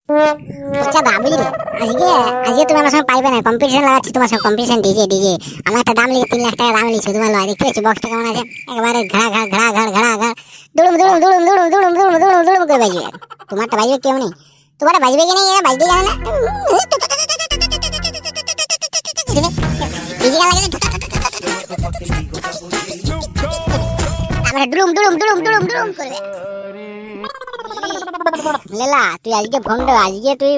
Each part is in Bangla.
আচ্ছা বাবুলি আজকে আজকে তুমি আমার সঙ্গে পাইবে না, কম্পিটিশন লাগাচ্ছি তোমার সঙ্গে, কম্পিটিশন ডিজে ডিজে। আমার একটা দাম লিখে 3 লাখ টাকা দাম লিখছে তোমার লয়, দেখতে পাচ্ছি বক্সটা কেমন আছে, একেবারে ঘাড়া ঘাড়া ঘাড়া ঘাড়া ঘাড়া ঘাড়া দুড়ুম দুড়ুম দুড়ুম দুড়ুম দুড়ুম দুড়ুম দুড়ুম দুড়ুম করে বাজবে। তোমারটা বাজবে কেউ নেই, তোমারটা বাজবে কি নেই এরা বাজতে জানে না। ডিজে গান লাগে আমরা দুড়ুম দুড়ুম দুড়ুম দুড়ুম দুড়ুম করবে। লেলা তুই আজকে ফোন আজকে তুই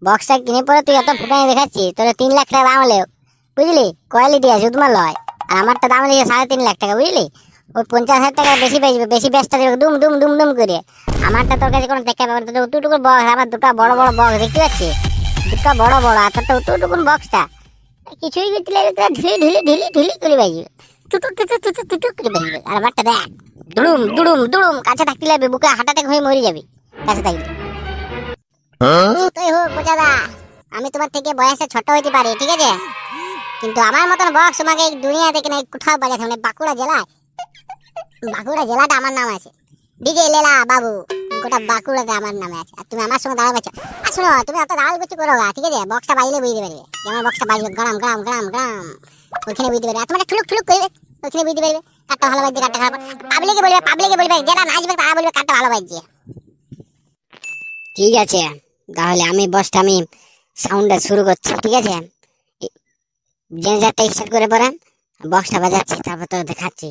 বক্সটা কিনে পরে তুই এত ফুটাই দেখাচ্ছিস, তোর 3 লাখ টাকা দাম হলে বুঝলি, কোয়ালিটি আছে তোমার লয়। আর আমারটা দাম লেগে 3.5 লাখ টাকা বুঝলি, ওই 50,000 টাকা বেশি বেচবে, বেশি ব্যস্ত দেবে দুম দুম দুম দুম করে। আমারটা তোর কাছে কোনো দেখা পাবে না, উতুটুকু বক্স, আমার দুটো বড় বড় বক্স দেখতে পাচ্ছিস, দুটো বড় বড়, আর তোরটা উতুটুকুন বক্সটা কিছুই করতে লাগবে, তোরা ঢিলি ঢিলি ঢিলি ঢিলি করে বাজবে, টুটুক টুটুক টুটুক টুটুক করে বাজবে। আর আমারটা দেখ দুড়ুম দুড়ুম দুড়ুম, কাছে থাকতে লাগবে, বুকে হার্ট অ্যাটাক হয়ে মরে যাবি কাছে থাকবে। আমি তোমার থেকে বয়সে ছোট হইতে পারি ঠিক আছে, কিন্তু আমার মতন বক্স তোমাকে দুনিয়া থেকে না কোথাও বাজাতে হবে। বাঁকুড়া জেলাটা আমার নাম আছে, ডিজে লেলা বাবু, গোটা বাঁকুড়াতে আমার নামে আছে। আর তুমি আমার সঙ্গে দাঁড়া পাচ্ছ, আর শোনো তুমি অত দাঁড়াল করছো করো গা ঠিক আছে, বক্সটা বাজলে বুঝতে পারবে যে আমার বক্সটা বাজবে, গ্রাম গ্রাম গ্রাম গ্রাম ওইখানে বুঝতে পারবে। আর তোমার ঠুলুক ঠুলুক করবে ওইখানে বুঝতে পারবে কাঠটা ভালো বাজছে কাঠটা খারাপ। পাবলিকে বলবে যারা নাচবে তারা বলবে কাঠটা ভালো বাজছে। ঠিক আছে তাহলে আমি বসটা আমি সাউন্ডটা শুরু করছি ঠিক আছে, জেনারেটরটা স্টার্ট করে পড়েন, বক্সটা বাজাচ্ছি, তারপর তো দেখাচ্ছি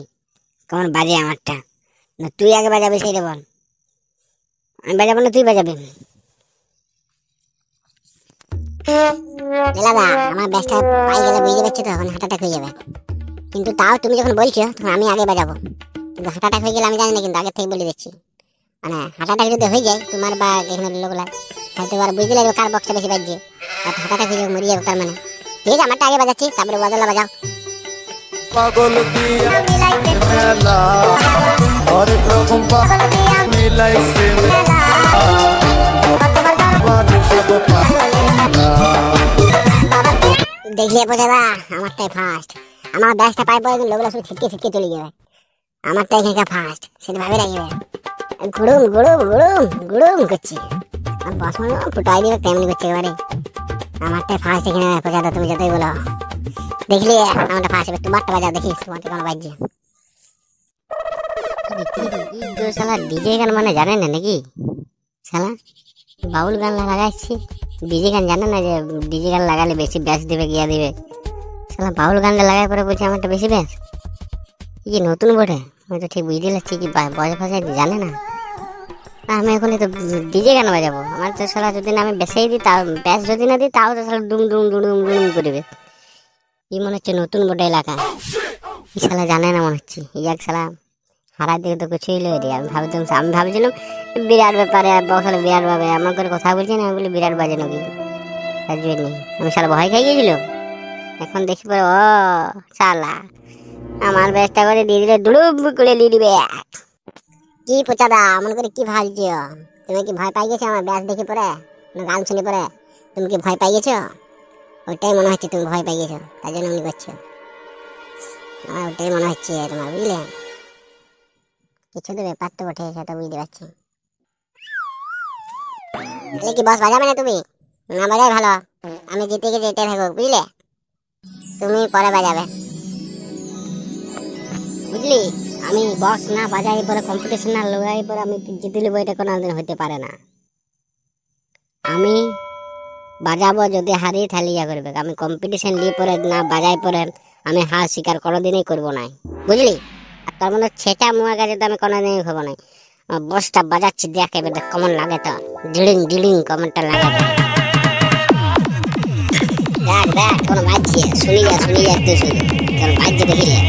কেমন বাজে আমারটা। না তুই আগে বাজাবি সেইটা বল, আমি বাজাবো না তুই বাজাবি। দাদা আমার ব্যাসটা পাই গেলে বুঝতে পারছি তো, এখন হার্ট অ্যাটাক হয়ে যাবে, কিন্তু তাও তুমি যখন বলছো তখন আমি আগে বাজাবো। কিন্তু হার্ট অ্যাটাক হয়ে গেলে আমি জানি না, কিন্তু আগে থেকে বলে দিচ্ছি, মানে হার্ট অ্যাটাক যদি হয়ে যায় তোমার বা এখানে লোকলা, তাহলে তোমার বুঝতে লাগবে কার বক্সটা বেশি বাজছে, আর হার্ট অ্যাটাক হয়ে যাবে মরে যাবে তার মানে। ঠিক আছে আমারটা আগে বাজাচ্ছি, তারপরে বদলা বাজাও। পাগল দিয়া মেলা হরেক রকম মিলাইছে দেখলে বোঝাবা আমারটাই ফার্স্ট, আমার ব্যাসটা পাই পরে লোকগুলো সব ছিটকে ছিটকে চলে যাবে, আমারটা এখানকার ফার্স্ট সেটা ভাবে রাখবে। গুড়ুম গুড়ুম গুড়ুম গুড়ুম করছি, আর বস মানে ফুটাই দিবে তেমনি করছে এবারে। আমারটা ফার্স্ট এখানে বোঝাতো, তুমি যতই বলো দেখলি আমারটা ফার্স্ট হবে। তোমারটা বাজাও দেখি তোমারটা কেমন বাজছে। শালা ডিজে গান মানে জানে না নাকি, শালা বাউল গান লাগাচ্ছি, ডিজে গান জানে না যে ডিজে গান লাগালে বেশি ব্যাস দিবে গিয়া দিবে। শালা বাউল গানটা লাগাই পরে বলছে আমারটা বেশি ব্যাস, কি নতুন বটে আমি তো ঠিক বুঝতে পারছি কি বাজা ফাজা জানে না। আমি এখন তো ডিজে গান বাজাবো, আমার তো শালা যদি না আমি বেসাই দিই তাও ব্যাস যদি না দিই তাও তো শালা ডুম ডুম ডুম ডুম করবে। কি মনে হচ্ছে নতুন বটে এলাকা, এই শালা জানে না মনে হচ্ছে, এই এক শালা হারার দিকে তো কিছুই লই রে। আমি ভাবছিলাম বিরাট ব্যাপারে বসালে বিরাট ভাবে আমার করে কথা বলছি না, আমি বলি বিরাট বাজে নাকি, তার জন্য আমি শালা ভয় খাই গিয়েছিল। এখন দেখি পরে ও শালা আমার ব্যাসটা করে দিয়ে দিলে দুড়ুম করে দিয়ে দিবে। কি পোচাদা মনে করে কি ভাবছ, তুমি কি ভয় পাই গেছো আমার ব্যাস দেখে পরে গান শুনে পরে, তুমি কি ভয় পাই গেছো? ওইটাই মনে হচ্ছে তুমি ভয় পাই গেছো, তাই জন্য উনি করছো, আমার ওটাই মনে হচ্ছে তোমার বুঝলে। কিছু তো ব্যাপার তো বটে সেটা বুঝতে পারছি। কি বস বাজাবে না তুমি? না বাজাই ভালো, আমি জিতে গেছি এটাই থাকবো বুঝলে, তুমি পরে বাজাবে বুঝলি। আমি বক্স না বাজাই পরে কম্পিটিশন না লাগাই পরে আমি জিতে নেবো এটা কোনো দিন হতে পারে না। আমি বাজাবো, যদি হারি তাহলে ইয়া করবে, আমি কম্পিটিশন নিয়ে পরে না বাজাই পরে আমি হার স্বীকার কোনোদিনই করবো না বুঝলি। আর তার মানে ছেঁচা মুয়া কাছে তো আমি কোনোদিনই খাবো না। বসটা বাজাচ্ছি দেখ এবার কেমন লাগে, তো ডিলিং ডিলিং কেমনটা লাগে দেখ দেখ কেমন বাজছে, শুনি যা তুই শুনি কেমন বাজছে দেখিলে।